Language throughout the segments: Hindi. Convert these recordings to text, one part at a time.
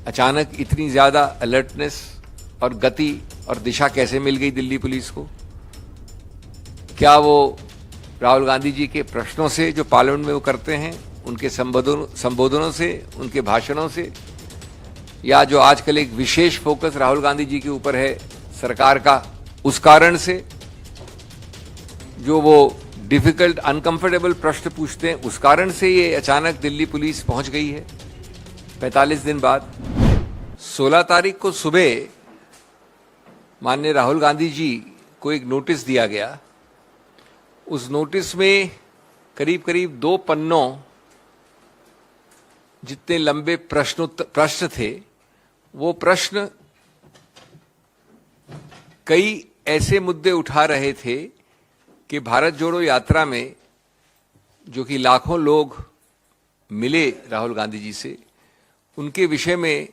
अचानक इतनी ज्यादा अलर्टनेस और गति और दिशा कैसे मिल गई दिल्ली पुलिस को? क्या वो राहुल गांधी जी के प्रश्नों से जो पार्लियामेंट में वो करते हैं, उनके संबोधनों से, उनके भाषणों से, या जो आजकल एक विशेष फोकस राहुल गांधी जी के ऊपर है सरकार का, उस कारण से जो वो डिफिकल्ट अनकंफर्टेबल प्रश्न पूछते हैं, उस कारण से ये अचानक दिल्ली पुलिस पहुंच गई है 45 दिन बाद? 16 तारीख को सुबह माननीय राहुल गांधी जी को एक नोटिस दिया गया। उस नोटिस में करीब करीब 2 पन्नों जितने लंबे प्रश्न थे, वो प्रश्न कई ऐसे मुद्दे उठा रहे थे कि भारत जोड़ो यात्रा में जो कि लाखों लोग मिले राहुल गांधी जी से, उनके विषय में,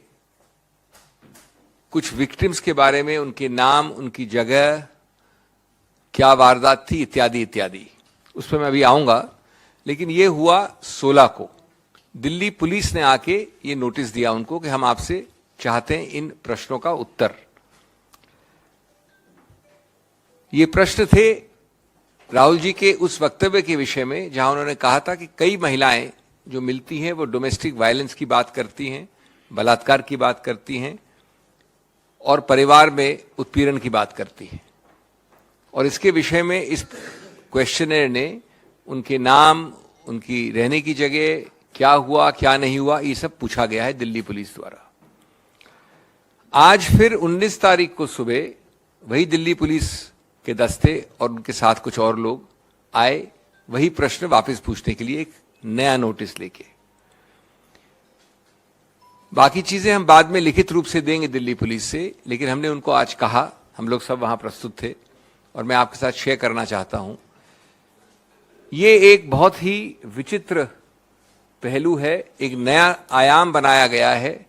कुछ विक्टिम्स के बारे में, उनके नाम, उनकी जगह, क्या वारदात थी, इत्यादि इत्यादि। उस पर मैं अभी आऊंगा। लेकिन ये हुआ 16 को। दिल्ली पुलिस ने आके ये नोटिस दिया उनको कि हम आपसे चाहते हैं इन प्रश्नों का उत्तर। ये प्रश्न थे राहुल जी के उस वक्तव्य के विषय में जहां उन्होंने कहा था कि कई महिलाएं जो मिलती हैं वो डोमेस्टिक वायलेंस की बात करती हैं, बलात्कार की बात करती हैं और परिवार में उत्पीड़न की बात करती हैं। और इसके विषय में इस क्वेश्चनर ने उनके नाम, उनकी रहने की जगह, क्या हुआ क्या नहीं हुआ, ये सब पूछा गया है दिल्ली पुलिस द्वारा। आज फिर 19 तारीख को सुबह वही दिल्ली पुलिस के दस्ते और उनके साथ कुछ और लोग आए वही प्रश्न वापस पूछने के लिए, एक नया नोटिस लेके। बाकी चीजें हम बाद में लिखित रूप से देंगे दिल्ली पुलिस से, लेकिन हमने उनको आज कहा, हम लोग सब वहां प्रस्तुत थे और मैं आपके साथ शेयर करना चाहता हूं। ये एक बहुत ही विचित्र पहलू है, एक नया आयाम बनाया गया है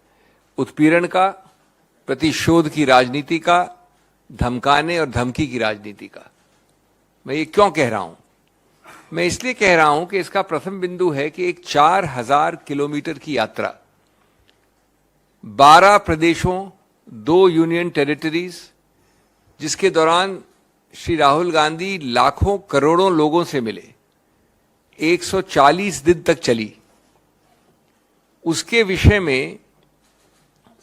उत्पीड़न का, प्रतिशोध की राजनीति का, धमकाने और धमकी की राजनीति का। मैं ये क्यों कह रहा हूं? मैं इसलिए कह रहा हूं कि इसका प्रथम बिंदु है कि एक 4000 किलोमीटर की यात्रा, 12 प्रदेशों, 2 यूनियन टेरिटरीज, जिसके दौरान श्री राहुल गांधी लाखों करोड़ों लोगों से मिले, 140 दिन तक चली, उसके विषय में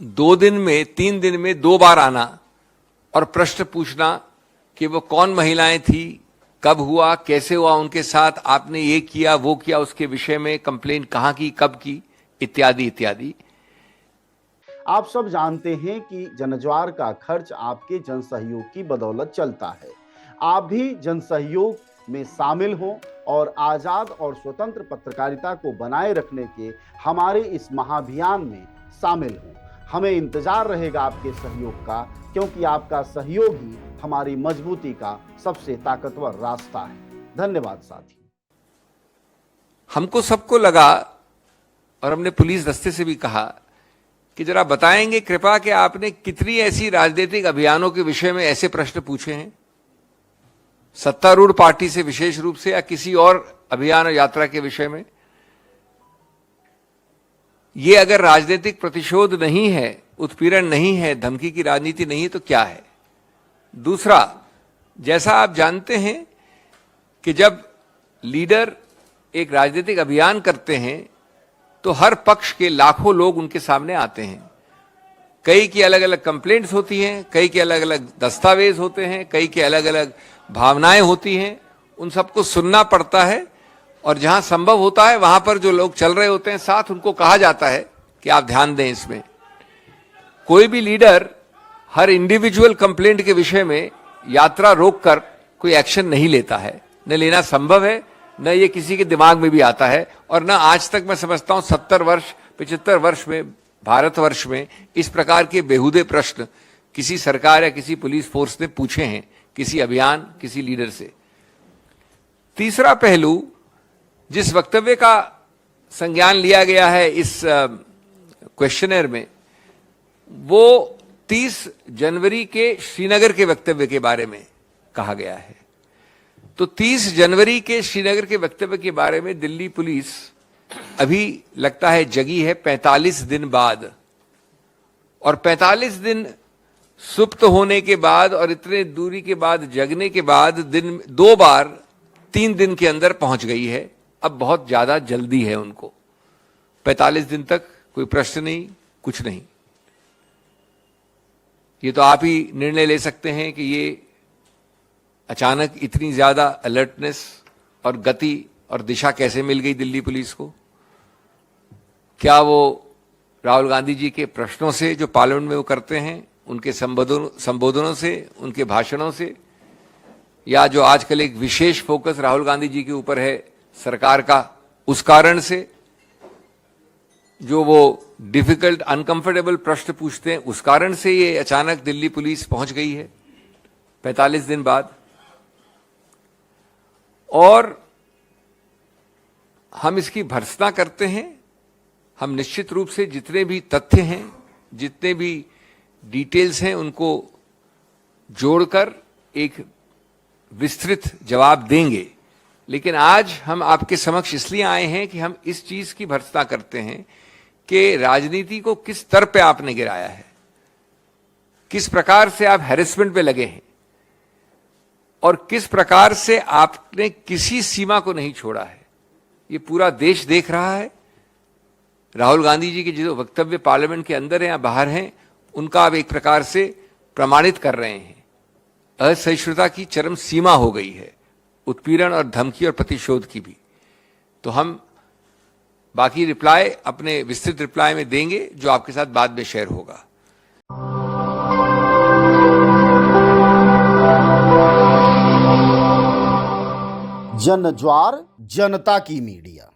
2 दिन में, 3 दिन में 2 बार आना और प्रश्न पूछना कि वो कौन महिलाएं थी, कब हुआ, कैसे हुआ उनके साथ, आपने ये किया वो किया, उसके विषय में कंप्लेंट कहां की, कब की, इत्यादि इत्यादि। आप सब जानते हैं कि जनज्वार का खर्च आपके जनसहयोग की बदौलत चलता है। आप भी जनसहयोग में शामिल हों और आजाद और स्वतंत्र पत्रकारिता को बनाए रखने के हमारे इस महाअभियान में शामिल हों। हमें इंतजार रहेगा आपके सहयोग का, क्योंकि आपका सहयोग ही हमारी मजबूती का सबसे ताकतवर रास्ता है। धन्यवाद साथी। हमको सबको लगा और हमने पुलिस दस्ते से भी कहा कि जरा बताएंगे कृपा कि आपने कितनी ऐसी राजनीतिक अभियानों के विषय में ऐसे प्रश्न पूछे हैं, सत्तारूढ़ पार्टी से विशेष रूप से, या किसी और अभियान और यात्रा के विषय में। ये अगर राजनीतिक प्रतिशोध नहीं है, उत्पीड़न नहीं है, धमकी की राजनीति नहीं है, तो क्या है? दूसरा, जैसा आप जानते हैं कि जब लीडर एक राजनीतिक अभियान करते हैं तो हर पक्ष के लाखों लोग उनके सामने आते हैं। कई की अलग अलग कंप्लेंट्स होती हैं, कई के अलग अलग दस्तावेज होते हैं, कई के अलग अलग भावनाएं होती हैं, उन सबको सुनना पड़ता है। और जहां संभव होता है वहां पर जो लोग चल रहे होते हैं साथ, उनको कहा जाता है कि आप ध्यान दें इसमें। कोई भी लीडर हर इंडिविजुअल कंप्लेंट के विषय में यात्रा रोककर कोई एक्शन नहीं लेता है, न लेना संभव है, न ये किसी के दिमाग में भी आता है। और न आज तक मैं समझता हूं 70 वर्ष 75 वर्ष में, भारतवर्ष में इस प्रकार के बेहुदे प्रश्न किसी सरकार या किसी पुलिस फोर्स ने पूछे हैं किसी अभियान, किसी लीडर से। तीसरा पहलू, जिस वक्तव्य का संज्ञान लिया गया है इस क्वेश्चनर में, वो 30 जनवरी के श्रीनगर के वक्तव्य के बारे में कहा गया है। तो 30 जनवरी के श्रीनगर के वक्तव्य के बारे में दिल्ली पुलिस अभी लगता है जगी है 45 दिन बाद। और 45 दिन सुप्त होने के बाद और इतने दूरी के बाद जगने के बाद दिन 2 बार 3 दिन के अंदर पहुंच गई है। अब बहुत ज्यादा जल्दी है उनको, 45 दिन तक कोई प्रश्न नहीं, कुछ नहीं। ये तो आप ही निर्णय ले सकते हैं कि ये अचानक इतनी ज्यादा अलर्टनेस और गति और दिशा कैसे मिल गई दिल्ली पुलिस को। क्या वो राहुल गांधी जी के प्रश्नों से जो पार्लियामेंट में वो करते हैं, उनके संबोधनों से, उनके भाषणों से, या जो आजकल एक विशेष फोकस राहुल गांधी जी के ऊपर है सरकार का, उस कारण से, जो वो डिफिकल्ट अनकंफर्टेबल प्रश्न पूछते हैं, उस कारण से ये अचानक दिल्ली पुलिस पहुंच गई है 45 दिन बाद। और हम इसकी भर्त्सना करते हैं। हम निश्चित रूप से जितने भी तथ्य हैं, जितने भी डिटेल्स हैं, उनको जोड़कर एक विस्तृत जवाब देंगे। लेकिन आज हम आपके समक्ष इसलिए आए हैं कि हम इस चीज की भर्त्सना करते हैं कि राजनीति को किस स्तर पे आपने गिराया है, किस प्रकार से आप हैरेसमेंट पे लगे हैं और किस प्रकार से आपने किसी सीमा को नहीं छोड़ा है। ये पूरा देश देख रहा है। राहुल गांधी जी के जो वक्तव्य पार्लियामेंट के अंदर हैं या बाहर हैं, उनका आप एक प्रकार से प्रमाणित कर रहे हैं। असहिष्णुता की चरम सीमा हो गई है, उत्पीड़न और धमकी और प्रतिशोध की भी। तो हम बाकी रिप्लाई अपने विस्तृत रिप्लाई में देंगे, जो आपके साथ बाद में शेयर होगा। जनज्वार जनता की मीडिया।